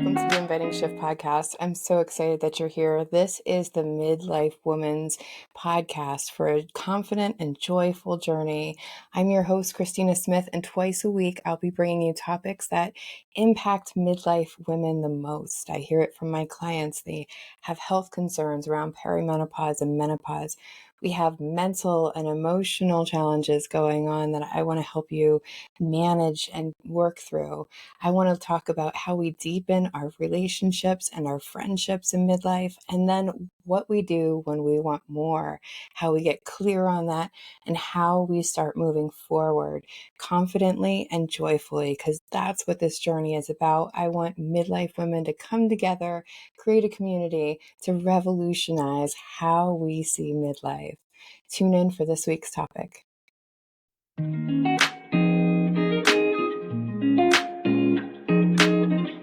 welcome to the Inviting Shift podcast. I'm so excited that you're here. This is the Midlife Woman's podcast for a confident and joyful journey. I'm your host, Christina Smith, and twice a week I'll be bringing you topics that impact midlife women the most. I hear it from my clients. They have health concerns around perimenopause and menopause. We have mental and emotional challenges going on that I want to help you manage and work through. I want to talk about how we deepen our relationships and our friendships in midlife, and then what we do when we want more, how we get clear on that, and how we start moving forward confidently and joyfully, because that's what this journey is about. I want midlife women to come together, create a community to revolutionize how we see midlife. Tune in for this week's topic.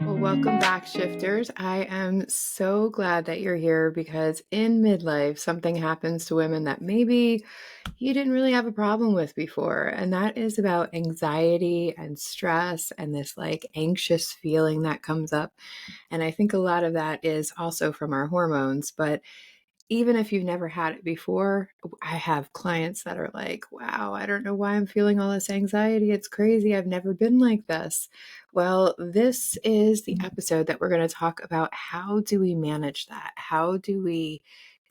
Welcome back, shifters. I am so glad that you're here because in midlife, something happens to women that maybe you didn't really have a problem with before. And that is about anxiety and stress and this anxious feeling that comes up. And I think a lot of that is also from our hormones, but even if you've never had it before, I have clients that are like, wow, I don't know why I'm feeling all this anxiety. It's crazy. I've never been like this. Well, this is the episode that we're going to talk about how do we manage that? How do we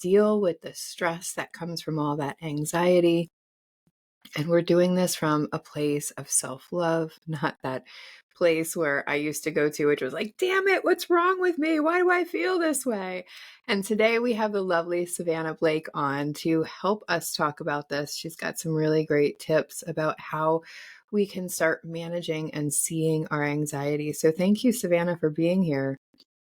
deal with the stress that comes from all that anxiety? And we're doing this from a place of self-love, not that place where I used to go to, which was like, damn it, what's wrong with me? Why do I feel this way? And today we have the lovely Savannah Blake on to help us talk about this. She's got some really great tips about how we can start managing and seeing our anxiety. So thank you, Savannah, for being here.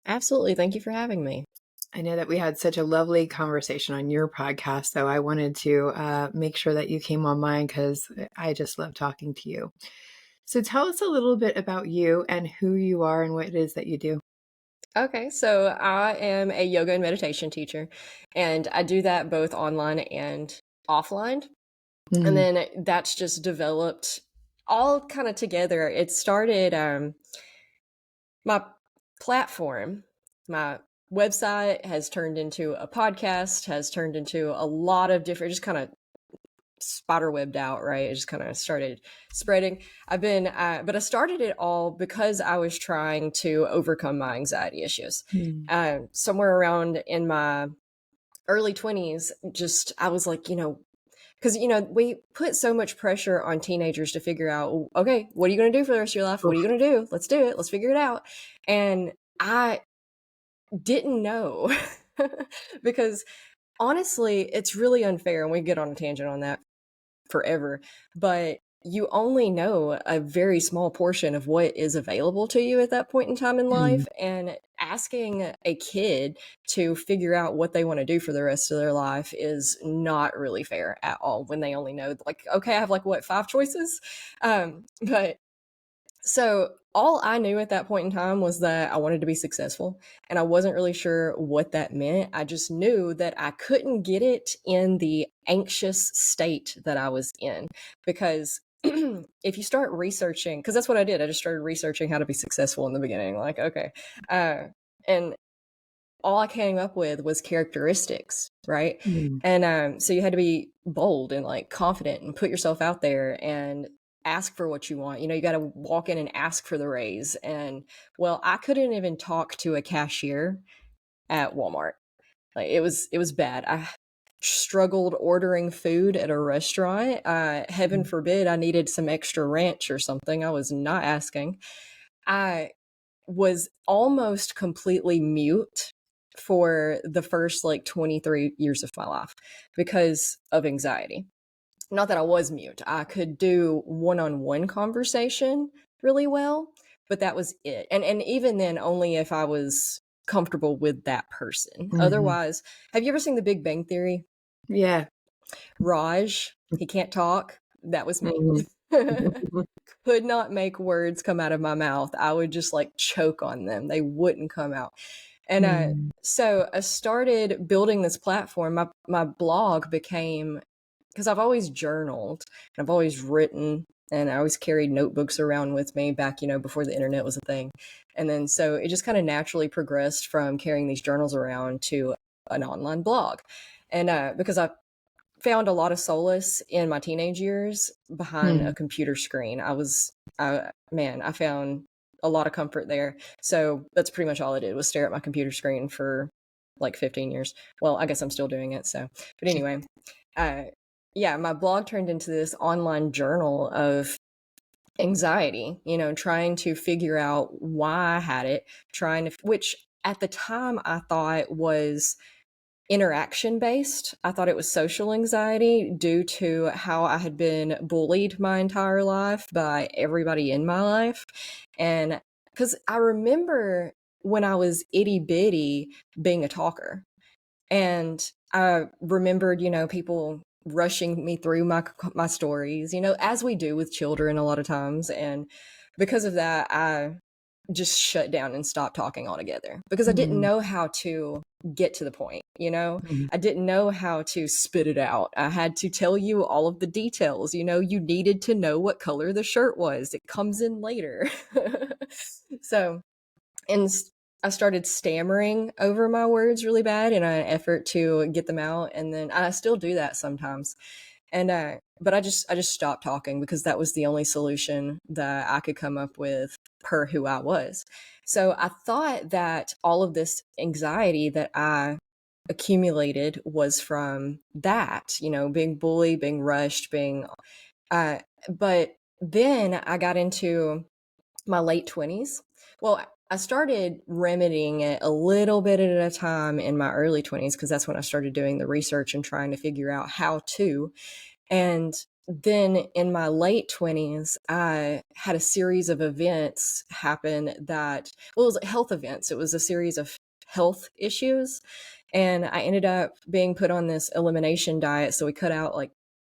Absolutely. Thank you for having me. I know that we had such a lovely conversation on your podcast, so I wanted to make sure that you came on mine because I just love talking to you. So tell us a little bit about you and who you are and what it is that you do. Okay, so I am a yoga and meditation teacher, and I do that both online and offline. And then that's just developed all kind of together. It started my platform, my website has turned into a podcast, has turned into a lot of different, just kind of spiderwebbed out, right? It just kind of started spreading. But I started it all because I was trying to overcome my anxiety issues. Somewhere around in my early 20s, I was like, because, we put so much pressure on teenagers to figure out, okay, what are you going to do for the rest of your life? What are you going to do? Let's do it. Let's figure it out. And I didn't know because honestly, it's really unfair. And we get on a tangent on that forever, but you only know a very small portion of what is available to you at that point in time in life. And asking a kid to figure out what they want to do for the rest of their life is not really fair at all when they only know, okay, I have 5 choices. But so all I knew at that point in time was that I wanted to be successful, and I wasn't really sure what that meant. I just knew that I couldn't get it in the anxious state that I was in, because if you start researching, because that's what I did. I just started researching how to be successful in the beginning. Okay. And all I came up with was characteristics, right? And so you had to be bold and confident and put yourself out there and ask for what you want. You got to walk in and ask for the raise. And I couldn't even talk to a cashier at Walmart. It was bad. I struggled ordering food at a restaurant. Heaven forbid I needed some extra ranch or something. I was not asking. I was almost completely mute for the first 23 years of my life because of anxiety. Not that I was mute. I could do one-on-one conversation really well, but that was it. And even then, only if I was comfortable with that person. Otherwise, have you ever seen The Big Bang Theory? Yeah. Raj, he can't talk. That was me. Could not make words come out of my mouth. I would just choke on them. They wouldn't come out. And so I started building this platform. My blog became, because I've always journaled and I've always written and I always carried notebooks around with me back, before the internet was a thing. And then so it just kind of naturally progressed from carrying these journals around to an online blog. And because I found a lot of solace in my teenage years behind a Mm. computer screen. I found a lot of comfort there. So that's pretty much all I did was stare at my computer screen for like 15 years. Well, I guess I'm still doing it. So, but anyway, uh, yeah, my blog turned into this online journal of anxiety, trying to figure out why I had it, which at the time I thought was interaction based. I thought it was social anxiety due to how I had been bullied my entire life by everybody in my life. And because I remember when I was itty bitty being a talker, and I remembered, people rushing me through my stories, as we do with children a lot of times. And because of that, I just shut down and stopped talking altogether because I didn't Mm. know how to get to the point, Mm. I didn't know how to spit it out. I had to tell you all of the details, you needed to know what color the shirt was. It comes in later. So, and I started stammering over my words really bad in an effort to get them out, and then I still do that sometimes. And but I just stopped talking because that was the only solution that I could come up with per who I was. So I thought that all of this anxiety that I accumulated was from that, being bullied, being rushed, being uh but then I got into my late 20s. Well, I started remedying it a little bit at a time in my early 20s because that's when I started doing the research and trying to figure out how to. And then in my late 20s, I had a series of events happen well, it was health events. It was a series of health issues. And I ended up being put on this elimination diet. So we cut out like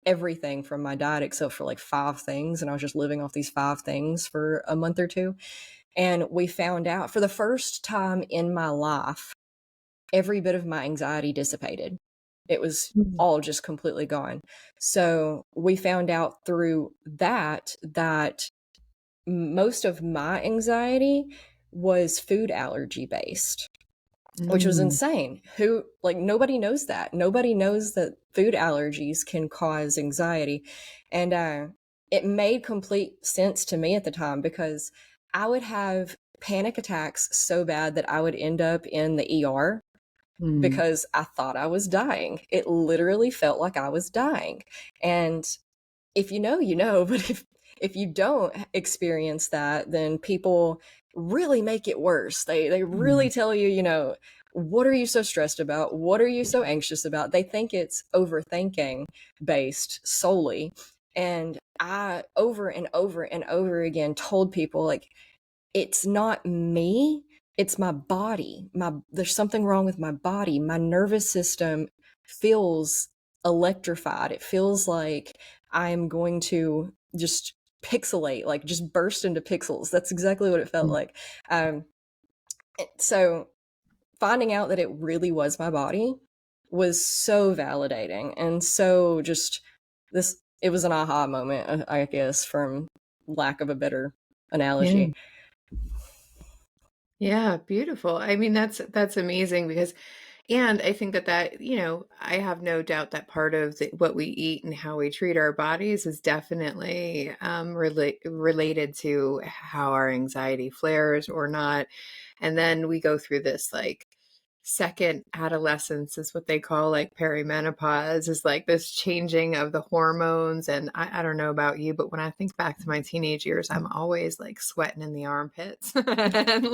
everything from my diet except for like 5 things. And I was just living off these 5 things for a month or two. And we found out for the first time in my life, every bit of my anxiety dissipated. It was Mm. all just completely gone. So we found out through that most of my anxiety was food allergy based, which was Mm. insane. Nobody knows that. Nobody knows that food allergies can cause anxiety. And it made complete sense to me at the time because I would have panic attacks so bad that I would end up in the ER Mm. because I thought I was dying. It literally felt like I was dying. And if you know, you know, but if you don't experience that, then people really make it worse. They really Mm. tell you, what are you so stressed about? What are you so anxious about? They think it's overthinking based solely. And I over and over and over again told people like it's not me, it's my body. There's something wrong with my body. My nervous system feels electrified. It feels like I'm going to just pixelate, like just burst into pixels. That's exactly what it felt Mm. like. Um, so finding out that it really was my body was so validating and so just this. It was an aha moment, I guess, from lack of a better Yeah. analogy. Yeah, beautiful. I mean, that's amazing because, and I think that, I have no doubt that part of what we eat and how we treat our bodies is definitely related to how our anxiety flares or not. And then we go through this like second adolescence is what they call like perimenopause is like this changing of the hormones. And I don't know about you, but when I think back to my teenage years, I'm always like sweating in the armpits and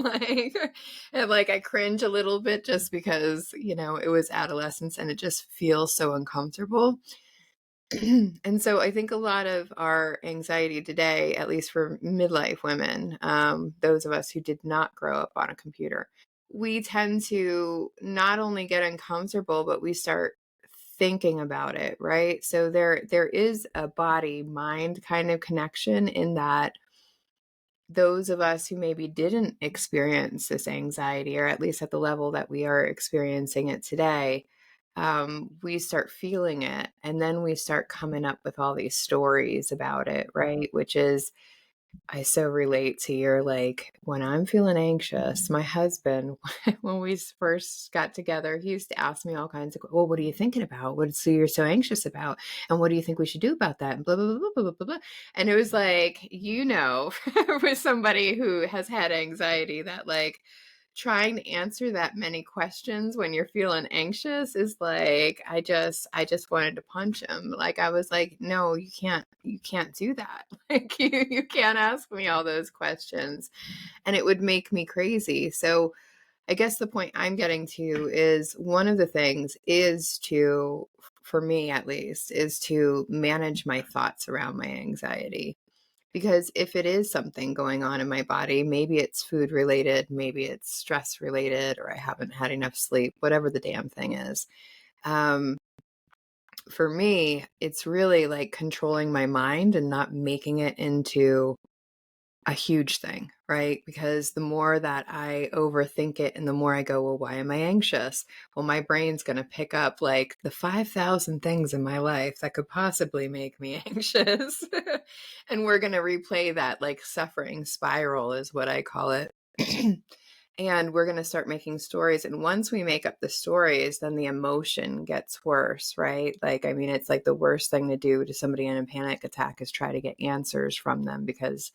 like I cringe a little bit just because, it was adolescence and it just feels so uncomfortable. And so I think a lot of our anxiety today, at least for midlife women, those of us who did not grow up on a computer, we tend to not only get uncomfortable, but we start thinking about it, right? So there is a body mind kind of connection in that those of us who maybe didn't experience this anxiety, or at least at the level that we are experiencing it today, we start feeling it, and then we start coming up with all these stories about it, right? Which is, I so relate to your, like, when I'm feeling anxious, my husband, when we first got together, he used to ask me all kinds of, well, what are you thinking about? What's you're so anxious about? And what do you think we should do about that? And blah, blah, blah, blah, blah, blah, blah. And it was like, with somebody who has had anxiety, that like trying to answer that many questions when you're feeling anxious is like, I just wanted to punch him. Like, I was like, no, you can't do that. Like, you can't ask me all those questions, and it would make me crazy. So I guess the point I'm getting to is, one of the things is to, for me at least, is to manage my thoughts around my anxiety. Because if it is something going on in my body, maybe it's food related, maybe it's stress related, or I haven't had enough sleep, whatever the damn thing is. Um, for me, it's really like controlling my mind and not making it into a huge thing, right? Because the more that I overthink it and the more I go, well, why am I anxious? Well, my brain's going to pick up like the 5,000 things in my life that could possibly make me anxious. And we're going to replay that like suffering spiral, is what I call it. And we're going to start making stories. And once we make up the stories, then the emotion gets worse, right? Like, I mean, it's like the worst thing to do to somebody in a panic attack is try to get answers from them, because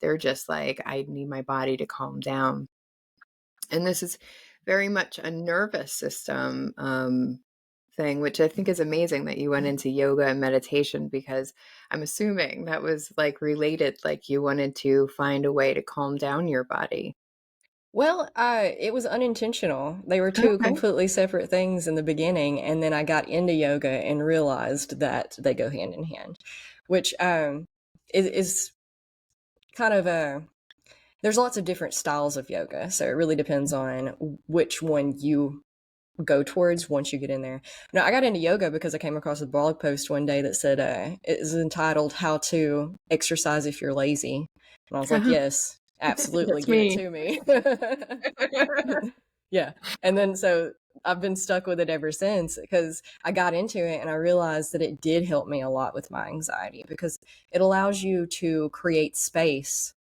they're just like, I need my body to calm down. And this is very much a nervous system thing, which I think is amazing that you went into yoga and meditation, because I'm assuming that was like related, like you wanted to find a way to calm down your body. Well, it was unintentional. They were two Okay. completely separate things in the beginning, and then I got into yoga and realized that they go hand in hand, which is kind of a. There's lots of different styles of yoga, so it really depends on which one you go towards once you get in there. No, I got into yoga because I came across a blog post one day that said it is entitled "How to Exercise If You're Lazy," and I was like, "Yes, absolutely, That's give it me. to me." Yeah. And then so I've been stuck with it ever since, because I got into it and I realized that it did help me a lot with my anxiety, because it allows you to create space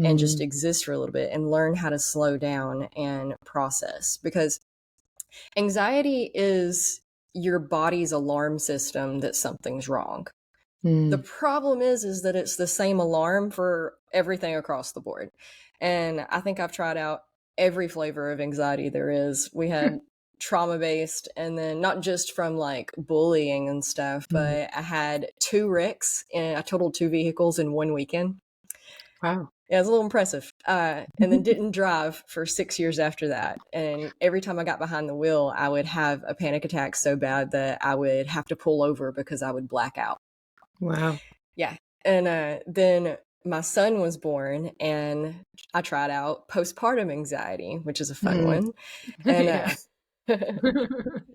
and just Mm, exist for a little bit and learn how to slow down and process, because anxiety is your body's alarm system that something's wrong. The mm. problem is that it's the same alarm for everything across the board. And I think I've tried out every flavor of anxiety there is. We had trauma based, and then not just from like bullying and stuff, Mm. but I had two wrecks and I totaled two vehicles in one weekend. Wow. Yeah, it was a little impressive. And then didn't drive for 6 years after that. And every time I got behind the wheel, I would have a panic attack so bad that I would have to pull over because I would black out. Wow. Yeah. And then my son was born, and I tried out postpartum anxiety, which is a fun Mm. one. And Yeah.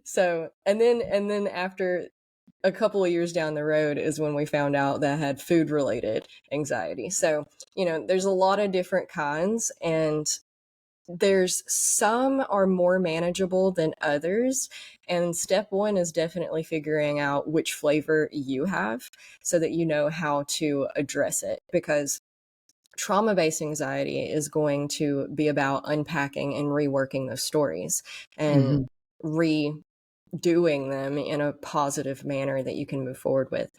so, and then after a couple of years down the road is when we found out that I had food related anxiety. So, there's a lot of different kinds, and there's some are more manageable than others. And step one is definitely figuring out which flavor you have so that you know how to address it. Because trauma based anxiety is going to be about unpacking and reworking those stories and Mhm. redoing them in a positive manner that you can move forward with.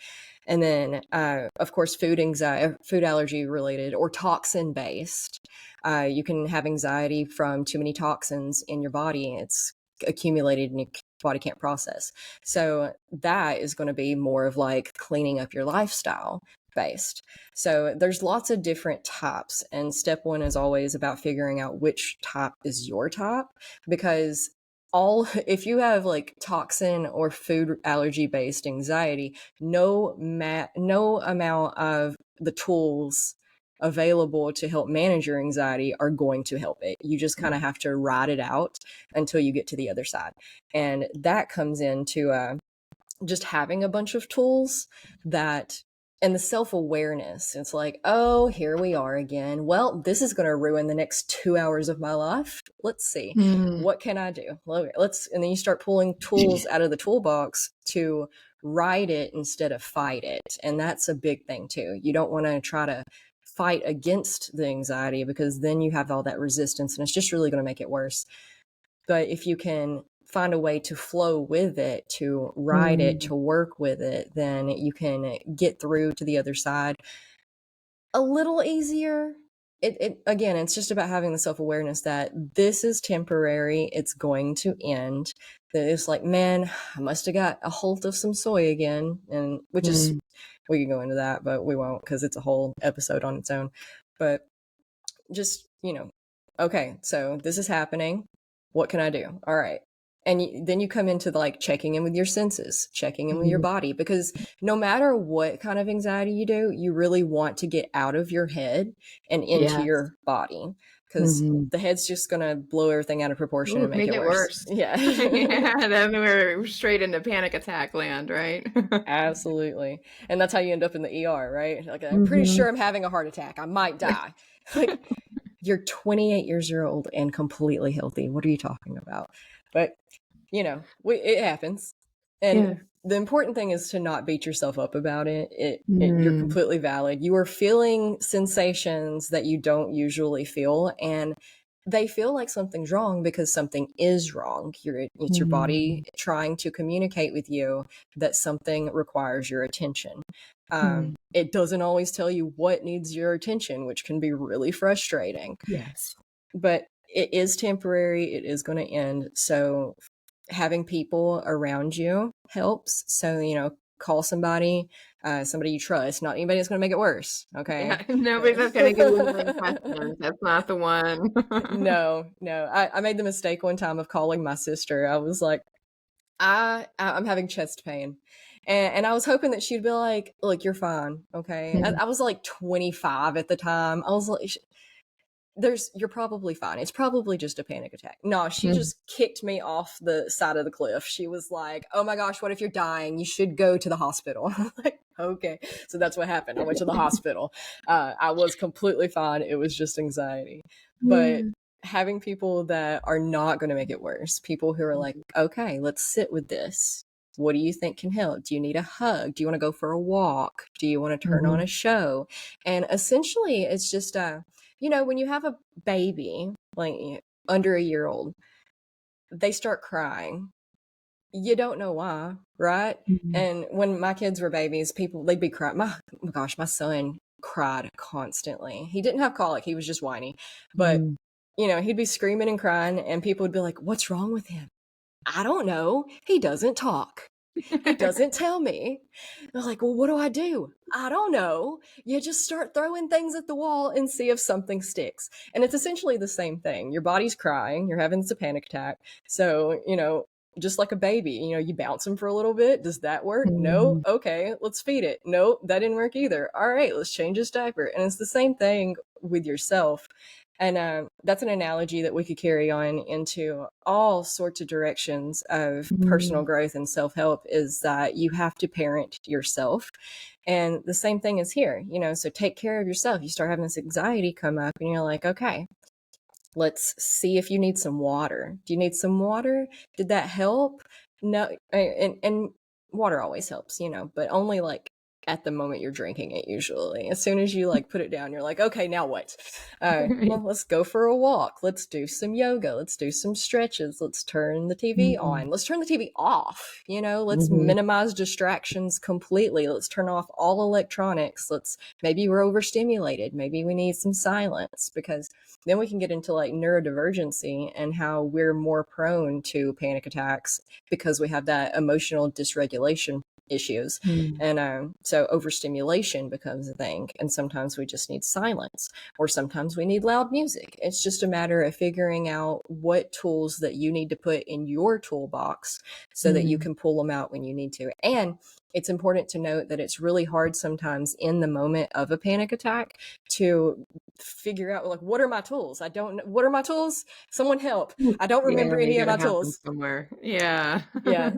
And then, of course, food anxiety, food allergy related or toxin based. You can have anxiety from too many toxins in your body. It's accumulated and your body can't process. So that is going to be more of like cleaning up your lifestyle based. So there's lots of different types. And step one is always about figuring out which type is your type, because if you have like toxin or food allergy based anxiety, no amount of the tools available to help manage your anxiety are going to help it. You just kind of have to ride it out until you get to the other side. And that comes into just having a bunch of tools that and the self-awareness, it's like, oh, here we are again. Well, this is going to ruin the next 2 hours of my life. Let's see, Mm. what can I do? Let's And then you start pulling tools out of the toolbox to ride it instead of fight it. And that's a big thing too. You don't want to try to fight against the anxiety, because then you have all that resistance and it's just really going to make it worse. But if you can find a way to flow with it, to ride it, Mm. to work with it, then you can get through to the other side a little easier. It again, it's just about having the self-awareness that this is temporary, it's going to end. That it's like, man, I must have got a hold of some soy again, and which is, Mm. we can go into that, but we won't because it's a whole episode on its own. But just, okay, so this is happening. What can I do? All right. And then you come into like checking in with your senses, checking in with your Mm. body, because no matter what kind of anxiety you do, you really want to get out of your head and into Yes. your body, because Mhm. the head's just going to blow everything out of proportion Ooh, and make make it it worse. worse. Yeah. Yeah, then we're straight into panic attack land, right? Absolutely. And that's how you end up in the ER, right? Like, I'm pretty Mhm. sure I'm having a heart attack. I might die. Like, you're 28 years old and completely healthy. What are you talking about? But, it happens. And Yeah. the important thing is to not beat yourself up about it. You're Mm. completely valid. You are feeling sensations that you don't usually feel, and they feel like something's wrong because something is wrong. It's your body Mm. trying to communicate with you that something requires your attention. Mm. It doesn't always tell you what needs your attention, which can be really frustrating. Yes. But it is temporary. It is going to end. So having people around you helps. So, call somebody, somebody you trust, not anybody that's going to make it worse. Okay. Yeah, nobody's just gonna give you more questions. That's not the one. No, no. I made the mistake one time of calling my sister. I was like, I'm having chest pain. And I was hoping that she'd be like, look, you're fine. Okay. I, Mm. I was like 25 at the time. I was like, you're probably fine. It's probably just a panic attack. No, she Mm. just kicked me off the side of the cliff. She was like, oh my gosh, what if you're dying? You should go to the hospital. I'm like, okay. So that's what happened. I went to the hospital. I was completely fine. It was just anxiety. But Yeah. having people that are not going to make it worse, people who are like, okay, let's sit with this. What do you think can help? Do you need a hug? Do you want to go for a walk? Do you want to turn on Mhm. a show? And essentially, it's just when you have a baby, like under a year old, they start crying. You don't know why, right? Mhm. And when my kids were babies, they'd be crying. My gosh, my son cried constantly. He didn't have colic, he was just whiny. But, Mm. he'd be screaming and crying, and people would be like, what's wrong with him? I don't know. He doesn't talk. He doesn't tell me. They're like, well, what do I do? I don't know. You just start throwing things at the wall and see if something sticks. And it's essentially the same thing. Your body's crying, you're having this panic attack. So, just like a baby, you bounce him for a little bit. Does that work? No. Mhm. Okay, let's feed it. No, that didn't work either. All right, let's change his diaper. And it's the same thing with yourself. And that's an analogy that we could carry on into all sorts of directions of personal Mm. growth and self help, is that you have to parent yourself. And the same thing is here, so take care of yourself. You start having this anxiety come up, and you're like, okay, let's see if you need some water. Do you need some water? Did that help? No. And water always helps, but only like at the moment you're drinking it. Usually as soon as you like put it down, you're like, okay, now what? Right. Well, let's go for a walk. Let's do some yoga. Let's do some stretches. Let's turn the TV Mhm. on. Let's turn the TV off. Let's Mhm. minimize distractions completely. Let's turn off all electronics. Maybe we're overstimulated. Maybe we need some silence, because then we can get into like neurodivergency and how we're more prone to panic attacks because we have that emotional dysregulation issues. Mm. And so overstimulation becomes a thing. And sometimes we just need silence, or sometimes we need loud music. It's just a matter of figuring out what tools that you need to put in your toolbox so that you Mm. can pull them out when you need to. And it's important to note that it's really hard sometimes in the moment of a panic attack to figure out, like, what are my tools? I don't know. What are my tools? Someone help. I don't Yeah, remember you any of gotta my have them tools. somewhere. Yeah. Yeah.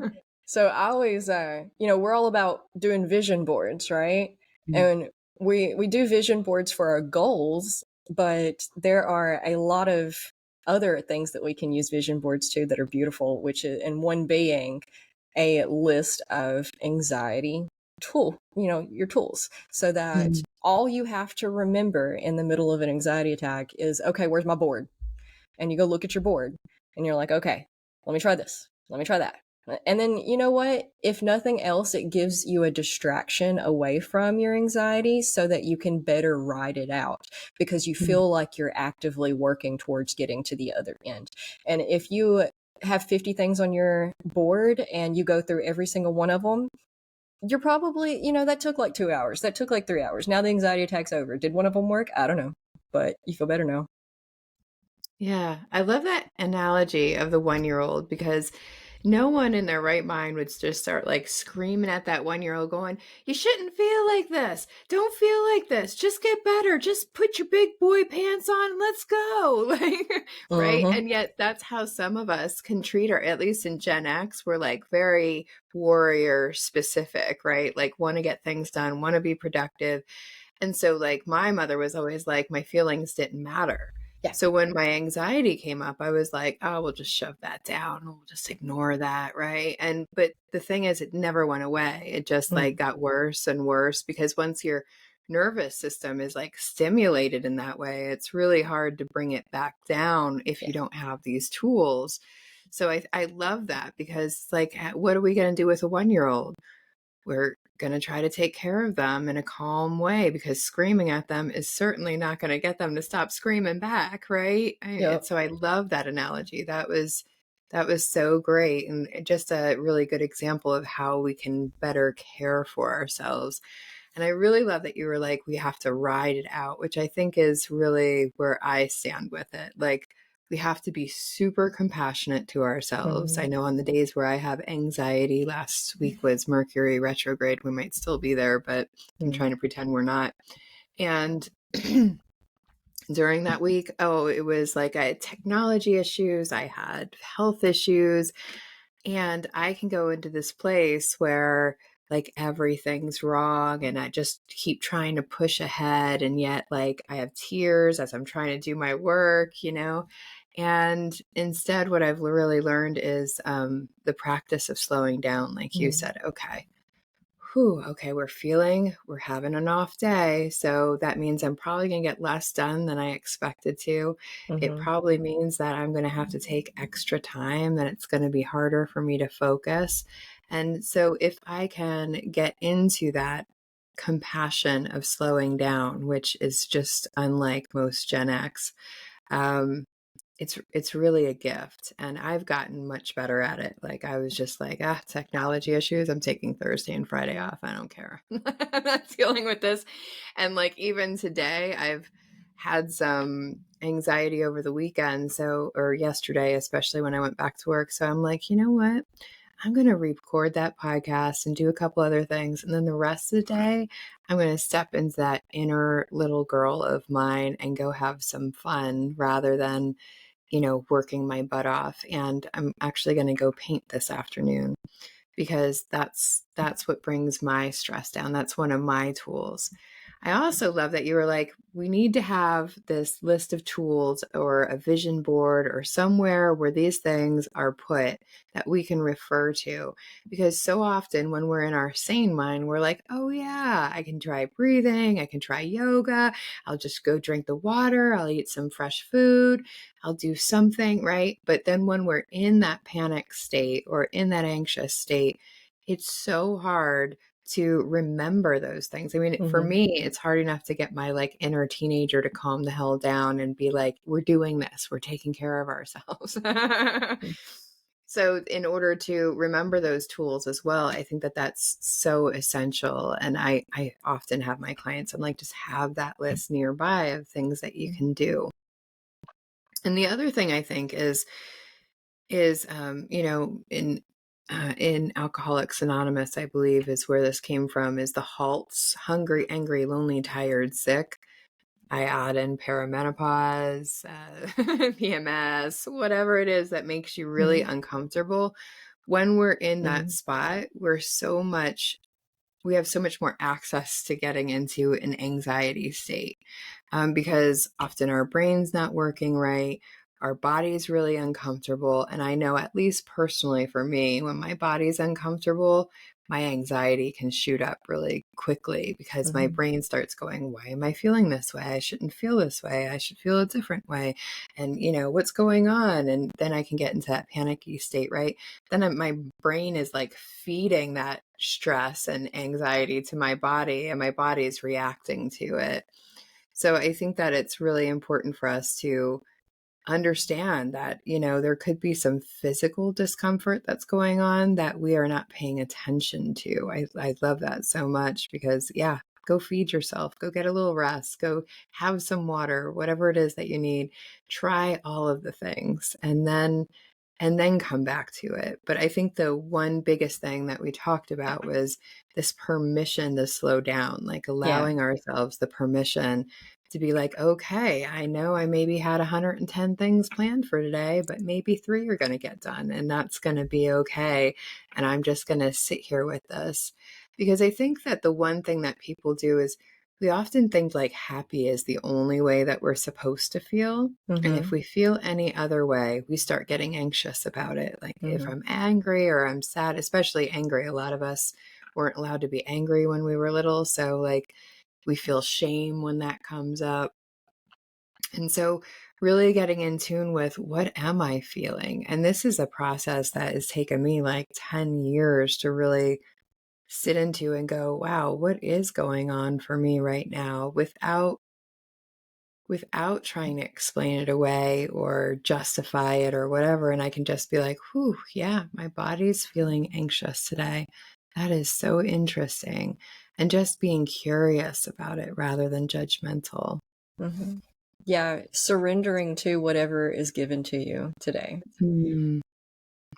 So I always, we're all about doing vision boards, right? Mm. And we do vision boards for our goals, but there are a lot of other things that we can use vision boards to that are beautiful, which is, and one being a list of anxiety your tools, so that Mm. all you have to remember in the middle of an anxiety attack is, okay, where's my board? And you go look at your board and you're like, okay, let me try this. Let me try that. And then, you know what? If nothing else, it gives you a distraction away from your anxiety so that you can better ride it out because you Mm. feel like you're actively working towards getting to the other end. And if you have 50 things on your board and you go through every single one of them, you're probably, that took like 2 hours. That took like 3 hours. Now the anxiety attack's over. Did one of them work? I don't know. But you feel better now. Yeah, I love that analogy of the 1-year-old because no one in their right mind would just start like screaming at that 1-year-old going, "You shouldn't feel like this. Don't feel like this. Just get better. Just put your big boy pants on and let's go." Like, right? Mm-hmm. And yet that's how some of us can treat her, at least in Gen X, we're like very warrior specific, right? Like want to get things done, want to be productive. And so, like, my mother was always like, my feelings didn't matter. Yeah. So when my anxiety came up, I was like, oh, we'll just shove that down. We'll just ignore that. Right. But the thing is, it never went away. It just like Mm. got worse and worse because once your nervous system is like stimulated in that way, it's really hard to bring it back down if you Yeah. don't have these tools. So I love that because, like, what are we going to do with a 1-year-old? We're going to try to take care of them in a calm way because screaming at them is certainly not going to get them to stop screaming back, right? Yep. So I love that analogy. That was so great and just a really good example of how we can better care for ourselves. And I really love that you were like, we have to ride it out, which I think is really where I stand with it. Like, we have to be super compassionate to ourselves. I Mhm. know on the days where I have anxiety, last week was Mercury retrograde. We might still be there, but I'm Mm. trying to pretend we're not. And during that week, oh, it was like I had technology issues, I had health issues, and I can go into this place where like everything's wrong and I just keep trying to push ahead. And yet, like, I have tears as I'm trying to do my work. And instead, what I've really learned is the practice of slowing down, like you Mm. said. Okay, whew, okay, we're having an off day. So that means I'm probably going to get less done than I expected to. It Mhm. probably means that I'm going to have to take extra time, that it's going to be harder for me to focus. And so if I can get into that compassion of slowing down, which is just unlike most Gen X, um, it's really a gift, and I've gotten much better at it. Like, I was just like, technology issues, I'm taking Thursday and Friday off. I don't care. I'm not dealing with this. And like even today, I've had some anxiety over the weekend, or yesterday, especially when I went back to work. So I'm like, you know what? I'm going to record that podcast and do a couple other things. And then the rest of the day, I'm going to step into that inner little girl of mine and go have some fun rather than working my butt off. And I'm actually going to go paint this afternoon because that's what brings my stress down. That's one of my tools. I also love that you were like, we need to have this list of tools or a vision board or somewhere where these things are put that we can refer to. Because so often when we're in our sane mind, we're like, oh, yeah, I can try breathing, I can try yoga, I'll just go drink the water, I'll eat some fresh food, I'll do something, right? But then when we're in that panic state or in that anxious state, it's so hard to remember those things. I mean, for Mhm. me, it's hard enough to get my like inner teenager to calm the hell down and be like, we're doing this, we're taking care of ourselves. Mm. So, in order to remember those tools as well, I think that that's so essential. And I often have my clients, I'm like, just have that list nearby of things that you can do. And the other thing I think is in Alcoholics Anonymous, I believe is where this came from, is the halts: hungry, angry, lonely, tired, sick. I add in perimenopause, PMS, whatever it is that makes you really Mhm. uncomfortable. When we're in that Mhm. spot, we're so much we have so much more access to getting into an anxiety state, because often our brain's not working right. Our body's really uncomfortable. And I know, at least personally for me, when my body's uncomfortable, my anxiety can shoot up really quickly because my Mhm. brain starts going, why am I feeling this way? I shouldn't feel this way. I should feel a different way. And, what's going on? And then I can get into that panicky state, right? Then my brain is like feeding that stress and anxiety to my body, and my body is reacting to it. So I think that it's really important for us to understand that, there could be some physical discomfort that's going on that we are not paying attention to. I love that so much because, yeah, go feed yourself, go get a little rest, go have some water, whatever it is that you need. Try all of the things and then come back to it. But I think the one biggest thing that we talked about was this permission to slow down, like Yeah. allowing ourselves the permission to be like, okay, I know I maybe had 110 things planned for today, but maybe 3 are going to get done, and that's going to be okay. And I'm just going to sit here with this. Because I think that the one thing that people do is we often think like happy is the only way that we're supposed to feel. And if Mhm. we feel any other way, we start getting anxious about it. Like if Mhm. I'm angry or I'm sad, especially angry, a lot of us weren't allowed to be angry when we were little. So, like, we feel shame when that comes up. And so, really getting in tune with what am I feeling? And this is a process that has taken me like 10 years to really sit into and go, wow, what is going on for me right now, without trying to explain it away or justify it or whatever. And I can just be like, whew, yeah, my body's feeling anxious today. That is so interesting. And just being curious about it rather than judgmental. Mhm. Yeah, surrendering to whatever is given to you today. Mm,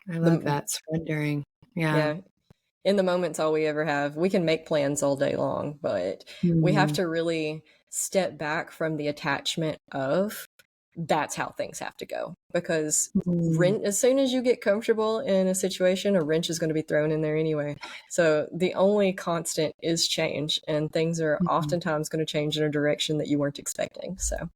I love The that. Surrendering. Yeah. Yeah, in the moment's all we ever have. We can make plans all day long, but we have Mm, to really step back from the attachment of that's how things have to go. Because mm, wrench, as soon as you get comfortable in a situation, a wrench is going to be thrown in there anyway. So the only constant is change, and things are mhm. oftentimes going to change in a direction that you weren't expecting. So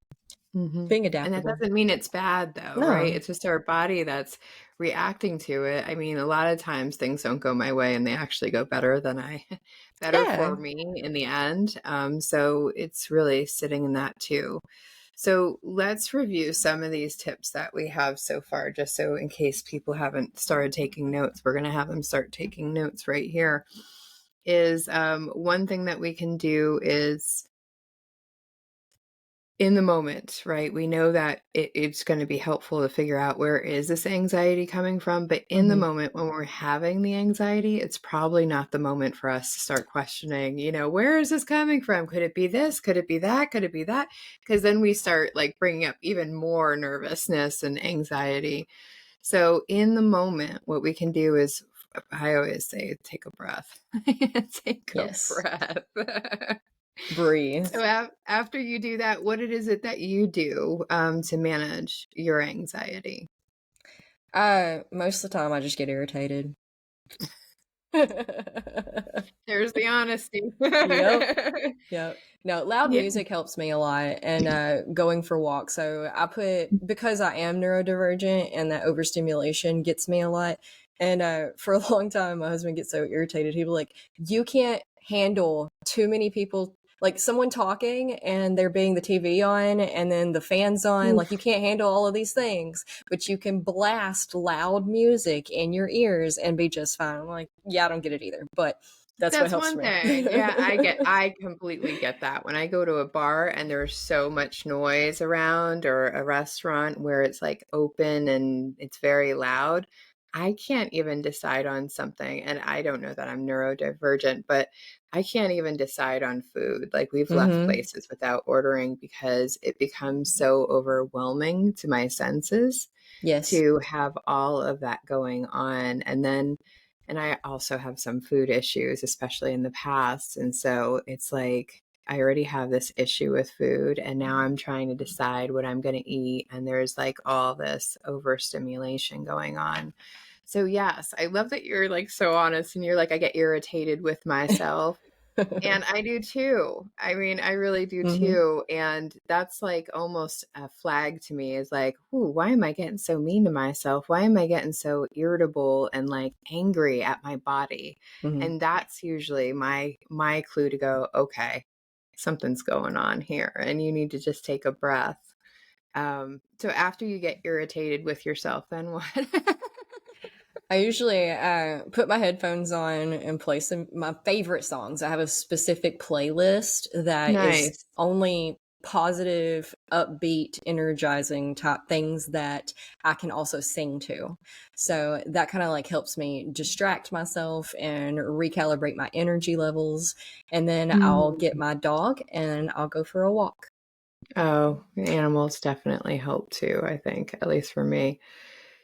Mhm. being And that adaptable. doesn't mean it's bad though, right? No. It's just our body that's reacting to it. I mean, a lot of times things don't go my way and they actually go better than I better Yeah. for me in the end. So it's really sitting in that too. So let's review some of these tips that we have so far, just so in case people haven't started taking notes, we're going to have them start taking notes right here. Is one thing that we can do is in the moment, right? We know that it's going to be helpful to figure out where is this anxiety coming from. But in the Hmm. moment when we're having the anxiety, it's probably not the moment for us to start questioning, where is this coming from? Could it be this? Could it be that? Could it be that? Because then we start like bringing up even more nervousness and anxiety. So in the moment, what we can do is, I always say, take a breath. Take a Yes. breath. Breathe. So after you do that, what is it that you do to manage your anxiety? Most of the time I just get irritated. There's the honesty. Yep. Yep. No, loud Yeah. music helps me a lot and going for walks. So I put because I am neurodivergent and that overstimulation gets me a lot. And for a long time my husband gets so irritated. He'd be like, you can't handle too many people like someone talking and there being the TV on and then the fans on. Like you Oof. can't handle all of these things, but you can blast loud music in your ears and be just fine. I'm like, yeah, I don't get it either. But that's what That's helps one me. thing. Yeah, I completely get that. When I go to a bar and there's so much noise around, or a restaurant where it's like open and it's very loud, I can't even decide on something. And I don't know that I'm neurodivergent, but I can't even decide on food. Like, we've left Mhm. places without ordering because it becomes so overwhelming to my senses Yes. to have all of that going on. And I also have some food issues, especially in the past. And so it's like I already have this issue with food, and now I'm trying to decide what I'm going to eat. And there's like all this overstimulation going on. So yes, I love that you're like so honest and you're like, I get irritated with myself. And I do too. I mean, I really do Mhm, too. And that's like almost a flag to me is like, ooh, why am I getting so mean to myself? Why am I getting so irritable and like angry at my body? mhm. And that's usually my clue to go, okay, something's going on here. And you need to just take a breath. So after you get irritated with yourself, then what? I usually put my headphones on and play some my favorite songs. I have a specific playlist that is Nice. only positive, upbeat, energizing type things that I can also sing to. So that kind of like helps me distract myself and recalibrate my energy levels. And then I'll get Mm. my dog and I'll go for a walk. Oh, animals definitely help too, I think, at least for me.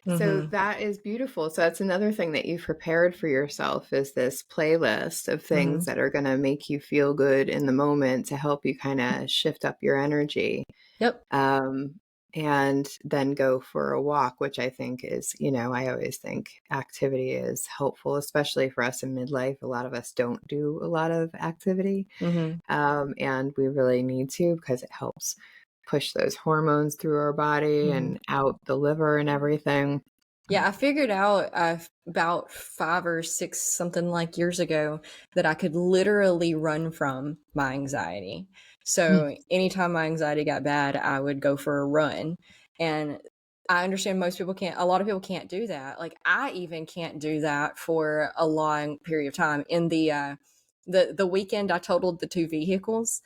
So Mhm. that is beautiful. So that's another thing that you've prepared for yourself is this playlist of things Mhm. that are going to make you feel good in the moment to help you kind of shift up your energy. Yep. Um, and then go for a walk, which I think is, I always think activity is helpful, especially for us in midlife. A lot of us don't do a lot of activity. Mhm. And we really need to because it helps push those hormones through our body Mhm. and out the liver and everything. Yeah, I figured out about 5 or 6 something like years ago that I could literally run from my anxiety. Mm. So anytime my anxiety got bad, I would go for a run. And I understand most people can't, a lot of people can't do that. Like I even can't do that for a long period of time. In the weekend I totaled the two vehicles,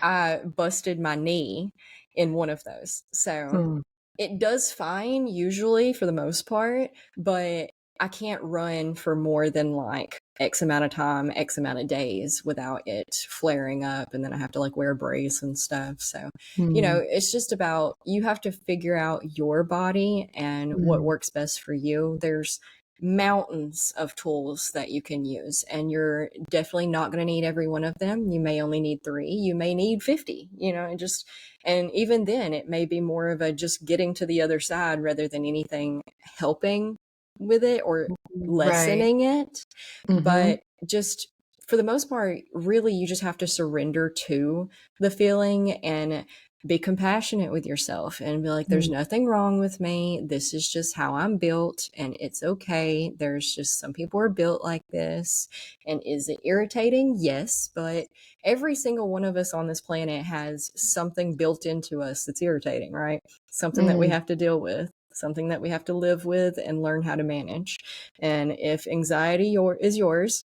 I busted my knee in one of those. So Mm. it does fine usually for the most part, but I can't run for more than like X amount of time, X amount of days without it flaring up. And then I have to like wear a brace and stuff. So, Mm. it's just about you have to figure out your body and what Mm. works best for you. There's mountains of tools that you can use, and you're definitely not going to need every one of them. You may only need three, you may need 50, and just and even then, it may be more of a just getting to the other side rather than anything helping with it or Right. lessening it. Mhm. But just for the most part, really, you just have to surrender to the feeling and be compassionate with yourself and be like, there's Mm. nothing wrong with me. This is just how I'm built and it's okay. There's just some people are built like this. And is it irritating? Yes. But every single one of us on this planet has something built into us that's irritating, right? Something that we Mm. have to deal with, something that we have to live with and learn how to manage. And if anxiety is yours,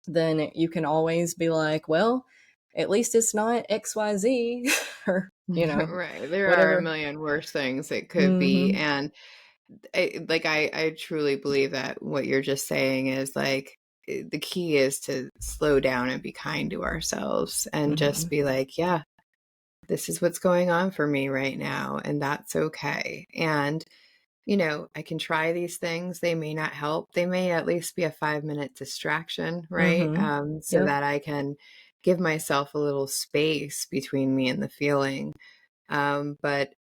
then you can always be like, well, at least it's not XYZ or, Right. There are a whatever. million worse things it could be. Mm-hmm. And I truly believe that what you're just saying is like the key is to slow down and be kind to ourselves and Mm-hmm. just be like, yeah, this is what's going on for me right now. And that's okay. And I can try these things. They may not help. They may at least be a 5-minute distraction, right? Mm-hmm. So Yep. that I can give myself a little space between me and the feeling. But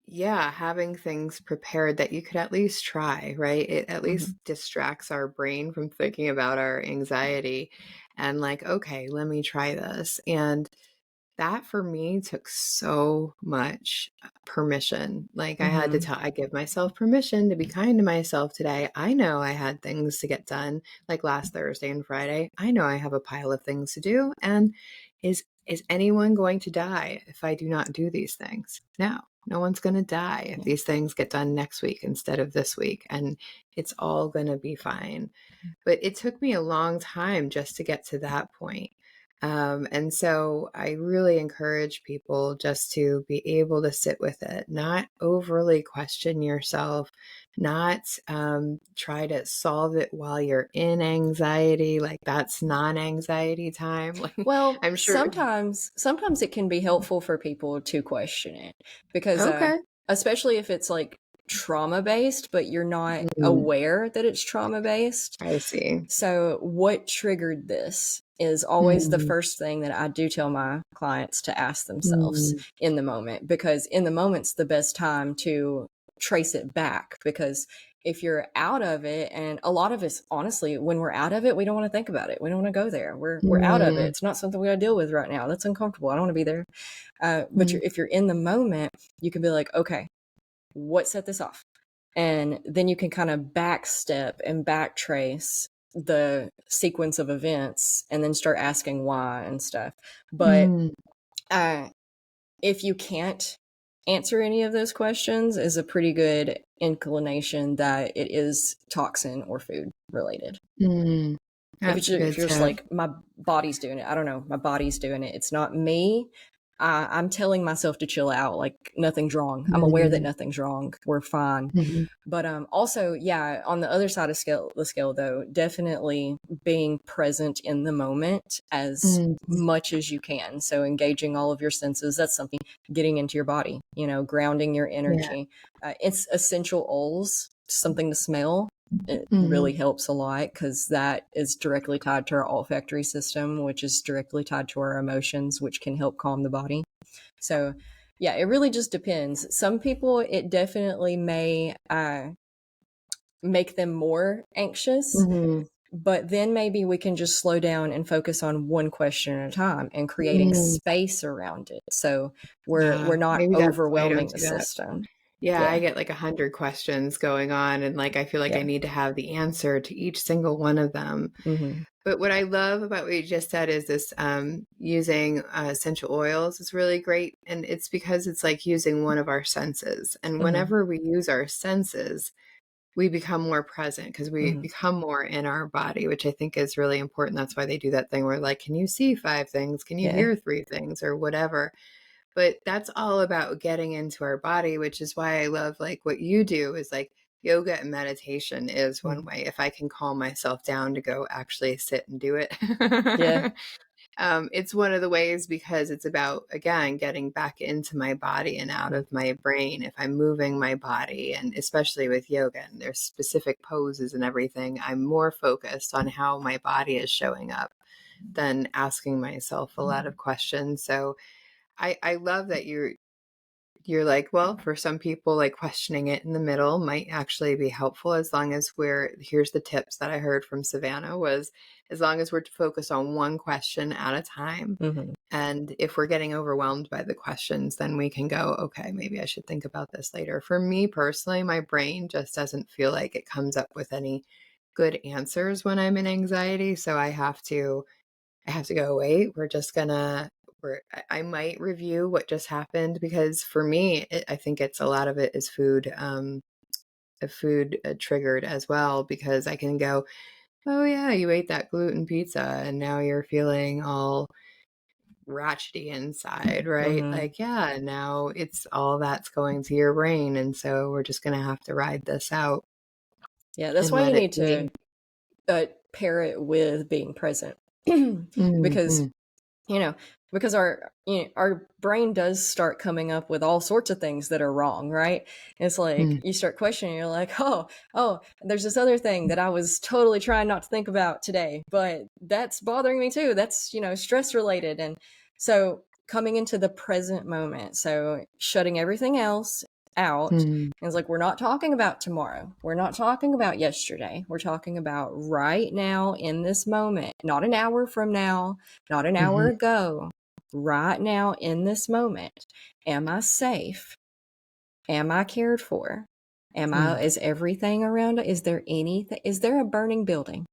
yeah, having things prepared that you could at least try, right? It at Mm-hmm. least distracts our brain from thinking about our anxiety and like, okay, let me try this. And that for me took so much permission. Like Mm-hmm. I give myself permission to be kind to myself today. I know I had things to get done like last Thursday and Friday. I know I have a pile of things to do. And is anyone going to die if I do not do these things? No. No one's going to die if Yeah. these things get done next week instead of this week. And it's all going to be fine. But it took me a long time just to get to that point. And so I really encourage people just to be able to sit with it, not overly question yourself, not try to solve it while you're in anxiety. Like that's non anxiety time. Like Well, I'm sure. sometimes it can be helpful for people to question it because Okay. especially if it's like trauma based, but you're not Mm, aware that it's trauma based. I see. So, what triggered this is always the Mm, first thing that I do tell my clients to ask themselves mm, in the moment, because in the moment's the best time to trace it back, because if you're out of it, and a lot of us, honestly, when we're out of it, we don't want to think about it. We don't want to go there. We're out of it. Mm, It's not something we got to deal with right now. That's uncomfortable. I don't want to be there. But mm, if you're in the moment, you can be like, okay, what set this off? And then you can kind of backstep and backtrace the sequence of events and then start asking why and stuff. But mm, uh, if you can't answer any of those questions, is a pretty good inclination that it is toxin or food related. mm. If That's a if good you're just tip. like, my body's doing it, I don't know, my body's doing it, it's not me. I'm telling myself to chill out, like nothing's wrong. I'm aware that Mm, nothing's wrong. We're fine. mhm, But also, yeah, on the other side of the scale, though, definitely being present in the moment as mhm. much as you can. So engaging all of your senses. That's something. Getting into your body. Grounding your Yeah. energy. It's essential oils. Something to smell. It Mhm, really helps a lot, because that is directly tied to our olfactory system, which is directly tied to our emotions, which can help calm the body. So, yeah, it really just depends. Some people, it definitely may make them more anxious, mhm, but then maybe we can just slow down and focus on one question at a time and creating mm. space around it. So we're not Maybe that's why I don't overwhelming the do that. system. Yeah, I Yeah. get like 100 questions going on, and like I feel like I Yeah. need to have the answer to each single one of them. Mm-hmm. But what I love about what you just said is this using essential oils is really great. And it's because it's like using one of our senses. And Mm-hmm. whenever we use our senses, we become more present because we Mm-hmm. become more in our body, which I think is really important. That's why they do that thing where, like, can you see five things? Can you Yeah. hear three things or whatever? But that's all about getting into our body, which is why I love like what you do is like yoga and meditation is one Mm-hmm. way. If I can calm myself down to go actually sit and do it. Yeah. It's one of the ways because it's about, again, getting back into my body and out Mm-hmm. of my brain. If I'm moving my body, and especially with yoga, and there's specific poses and everything, I'm more focused on how my body is showing up than asking myself a lot of questions. So I love that you're like, well, for some people, like questioning it in the middle might actually be helpful as long as here's the tips that I heard from Savannah was as long as we're focused on one question at a time. Mm-hmm. And if we're getting overwhelmed by the questions, then we can go, okay, maybe I should think about this later. For me personally, my brain just doesn't feel like it comes up with any good answers when I'm in anxiety. So I have to go, wait, I might review what just happened because for me, I think it's a lot of it is food triggered as well because I can go, oh yeah, you ate that gluten pizza and now you're feeling all ratchety inside, right? Mm-hmm. Like, yeah, now it's all that's going to your brain. And so we're just going to have to ride this out Yeah. That's and why you let it need to be. pair it with being present. Because Mhm, you know because our brain does start coming up with all sorts of things that are wrong, right? It's like mm, you start questioning, you're like, oh, there's this other thing that I was totally trying not to think about today, but that's bothering me too. That's stress related. And so coming into the present moment, so shutting everything else out. mm, And it's like, we're not talking about tomorrow. We're not talking about yesterday. We're talking about right now in this moment, not an hour from now, not an hour mhm, ago, right now in this moment. Am I safe? Am I cared for? mm. Is everything around? Is there anything? Is there a burning building?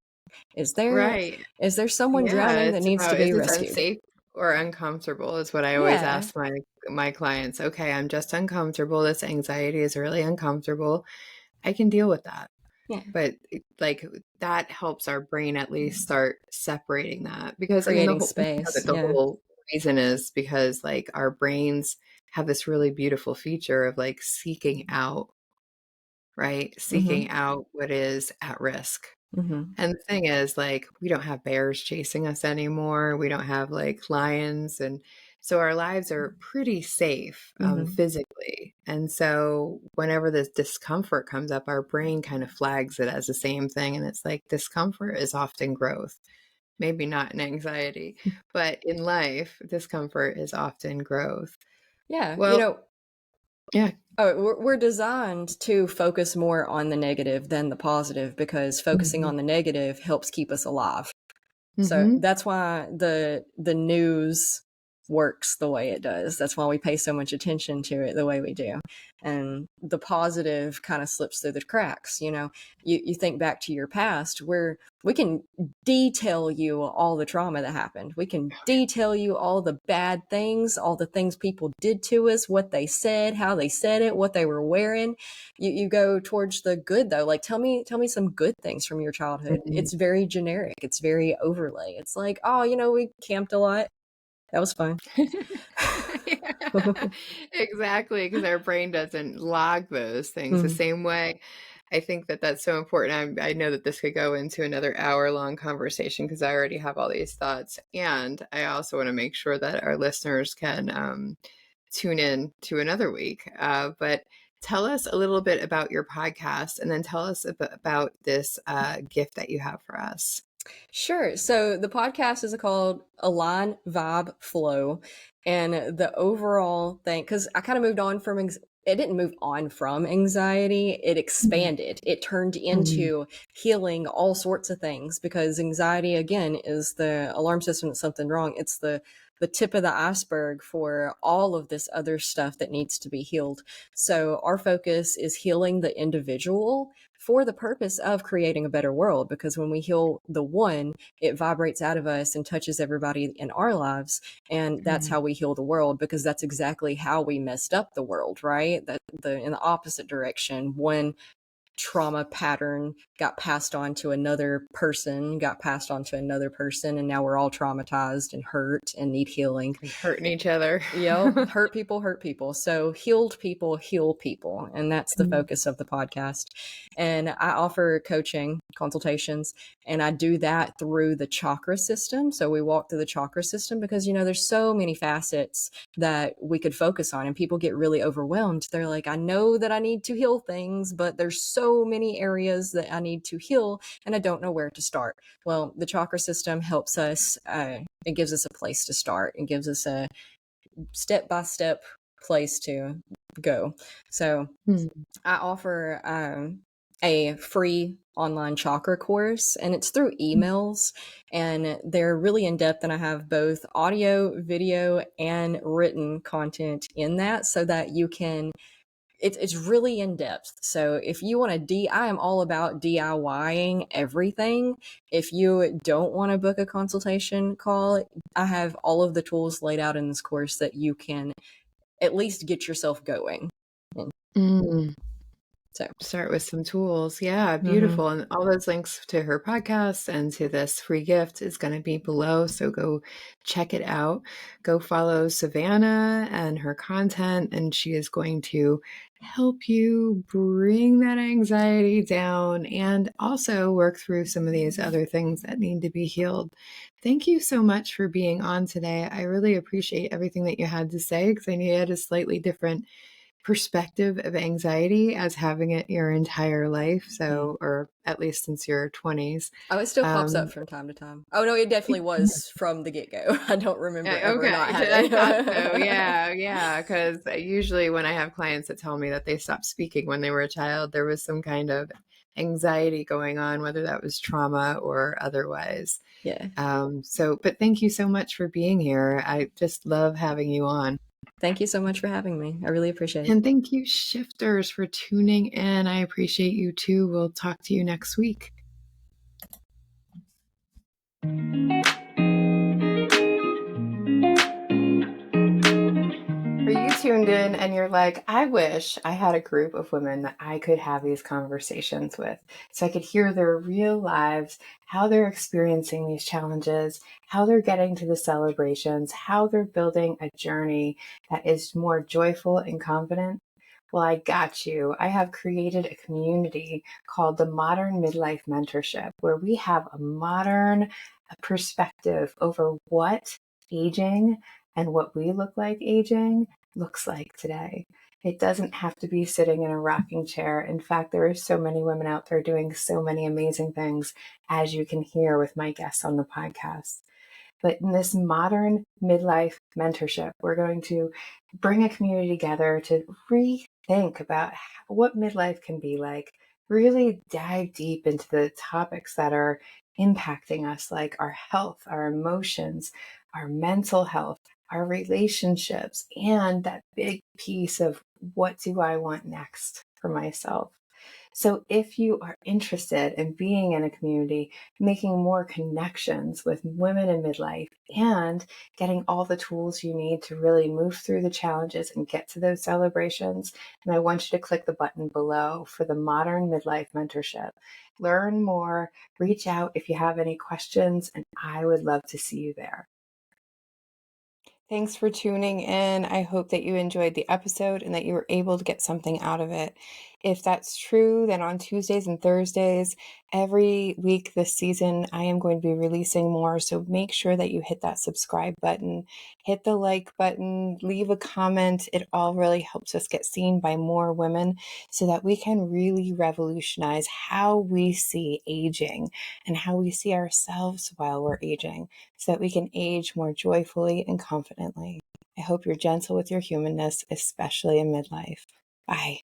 Is there, Right. is there someone Yeah, drowning that it's needs to about be is this rescued? unsafe or uncomfortable is what I always Yeah. ask my clients. Okay, I'm just uncomfortable. This anxiety is really uncomfortable. I can deal with that. Yeah. But like that helps our brain at least start separating that because I mean Creating the space. the Yeah. whole reason is because like our brains have this really beautiful feature of like seeking out, right? Mm-hmm. Seeking out what is at risk. Mm-hmm. And the thing is, like, we don't have bears chasing us anymore. We don't have like lions. And so our lives are pretty safe Mm-hmm. physically. And so whenever this discomfort comes up, our brain kind of flags it as the same thing. And it's like discomfort is often growth, maybe not in anxiety, but in life, discomfort is often growth. Yeah. Well, yeah. Oh, we're designed to focus more on the negative than the positive because focusing Mhm. on the negative helps keep us alive. So Mhm. that's why the news works the way it does. That's why we pay so much attention to it the way we do. And the positive kind of slips through the cracks. You think back to your past where we can detail you all the trauma that happened. We can detail you all the bad things, all the things people did to us, what they said, how they said it, what they were wearing. You go towards the good though. Like tell me some good things from your childhood. Mhm. It's very generic. It's very overlay. It's like, oh, we camped a lot. That was fun. Yeah, exactly, because our brain doesn't log those things the Mhm. same way. I think that that's so important. I know that this could go into another hour-long conversation because I already have all these thoughts, and I also want to make sure that our listeners can tune in to another week. But tell us a little bit about your podcast, and then tell us about this gift that you have for us. Sure. So the podcast is called Align Vibe Flow. And the overall thing, because I kind of moved on from, it didn't move on from anxiety, it Mhm. expanded. It turned Mhm. into healing all sorts of things because anxiety, again, is the alarm system that's something wrong. It's the tip of the iceberg for all of this other stuff that needs to be healed. So our focus is healing the individual for the purpose of creating a better world. Because when we heal the one, it vibrates out of us and touches everybody in our lives. And that's how we heal the world, because that's exactly how we messed up the world, right? That in the opposite direction. One trauma pattern got passed on to another person, and now we're all traumatized and hurt and need healing. And hurting each other. Hurt people hurt people. So healed people heal people. And that's the Mm. focus of the podcast. And I offer coaching consultations, and I do that through the chakra system. So we walk through the chakra system because, there's so many facets that we could focus on, and people get really overwhelmed. They're like, I know that I need to heal things, but there's so many areas that I need to heal, and I don't know where to start. Well, the chakra system helps us. It gives us a place to start. It gives us a step-by-step place to go. So Mm. I offer a free online chakra course, and it's through emails, and they're really in depth. And I have both audio, video, and written content in that, so that you can. It's really in depth. So if you want to I am all about DIYing everything. If you don't want to book a consultation call, I have all of the tools laid out in this course that you can at least get yourself going. And Mm. so, Start with some tools. Yeah, mhm. beautiful. And all those links to her podcast and to this free gift is going to be below. So go check it out. Go follow Savannah and her content, and she is going to help you bring that anxiety down and also work through some of these other things that need to be healed. Thank you so much for being on today. I really appreciate everything that you had to say because I knew you had a slightly different perspective of anxiety as having it your entire life, Mm. so or at least since your 20s. Oh, it still pops up Um, from time to time. Oh no, it definitely was from the get go. I don't remember ever not okay, I having. thought so. Yeah, yeah, because usually when I have clients that tell me that they stopped speaking when they were a child, there was some kind of anxiety going on, whether that was trauma or otherwise. Yeah. But thank you so much for being here. I just love having you on. Thank you so much for having me. I really appreciate it. And thank you, shifters, for tuning in. I appreciate you too. We'll talk to you next week. Are you tuned in and you're like, I wish I had a group of women that I could have these conversations with so I could hear their real lives, how they're experiencing these challenges, how they're getting to the celebrations, how they're building a journey that is more joyful and confident? Well, I got you. I have created a community called the Modern Midlife Mentorship, where we have a modern perspective over what aging and what we look like aging looks like today. It doesn't have to be sitting in a rocking chair. In fact, there are so many women out there doing so many amazing things, as you can hear with my guests on the podcast. But in this modern midlife mentorship, we're going to bring a community together to think about what midlife can be like, really dive deep into the topics that are impacting us, like our health, our emotions, our mental health, our relationships, and that big piece of what do I want next for myself. So, if you are interested in being in a community, making more connections with women in midlife, and getting all the tools you need to really move through the challenges and get to those celebrations, and I want you to click the button below for the Modern Midlife Mentorship. Learn more, reach out if you have any questions, and I would love to see you there. Thanks for tuning in. I hope that you enjoyed the episode and that you were able to get something out of it. If that's true, then on Tuesdays and Thursdays, every week this season, I am going to be releasing more. So make sure that you hit that subscribe button, hit the like button, leave a comment. It all really helps us get seen by more women so that we can really revolutionize how we see aging and how we see ourselves while we're aging so that we can age more joyfully and confidently. I hope you're gentle with your humanness, especially in midlife. Bye.